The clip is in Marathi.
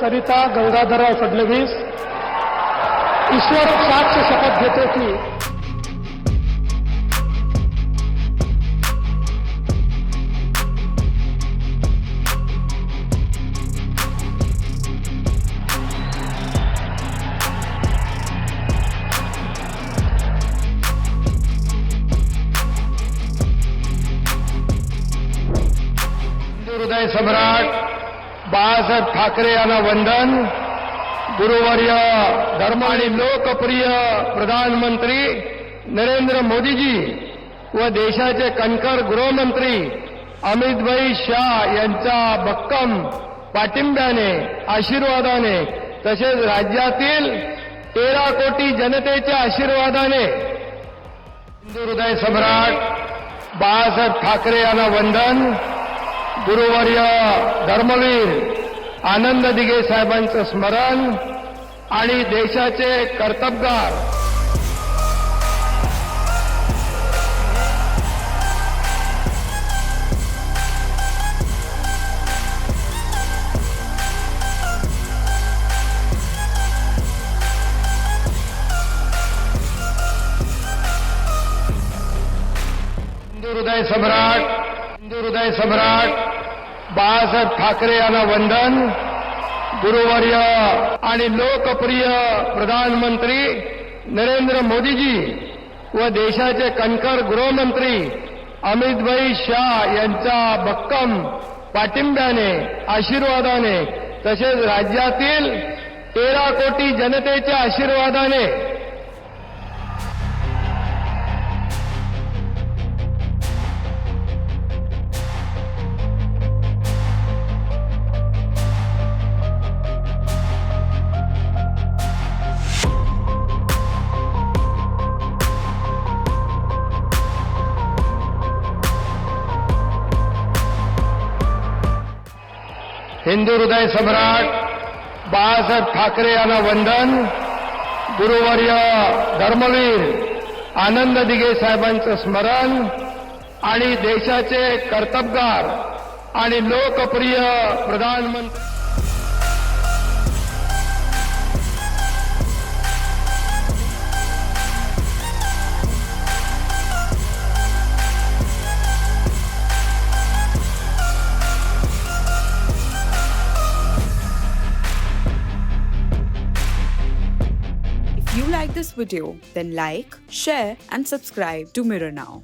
सरिता गंगाधरराव फडणवीस ईश्वर साक्ष शपथ घेतो की हृदय सम्राट बाळासाहेब ठाकरे यांना वंदन. गुरुवर्य धर्म आणि लोकप्रिय प्रधानमंत्री नरेंद्र मोदीजी व देशाचे कणखर गृहमंत्री अमितभाई शाह यांच्या भक्कम पाठिंब्याने आशीर्वादाने तसेच राज्यातील 13 कोटी जनतेच्या आशीर्वादाने हिंदू हृदय सम्राट बाळासाहेब ठाकरे यांना वंदन. गुरुवर्य धर्मवीर आनंद दिघे साहेबांचं स्मरण आणि देशाचे कर्तबगार हिंदू हृदय सम्राट बाळासाहेब ठाकरे यांना वंदन. गुरुवर्य आणि लोकप्रिय प्रधानमंत्री नरेंद्र मोदीजी व देशाचे कणखर गृहमंत्री अमितभाई शाह यांच्या भक्कम पाठिंब्याने आशीर्वादाने तसेच राज्यातील 13 कोटी जनतेच्या आशीर्वादाने हिंदू हृदय सम्राट बाळासाहेब ठाकरे यांना वंदन. गुरुवर्य धर्मवीर आनंद दिघे साहेबांचं स्मरण आणि देशाचे कर्तबगार आणि लोकप्रिय प्रधानमंत्री If you like this video, then like, share and subscribe to Mirror Now.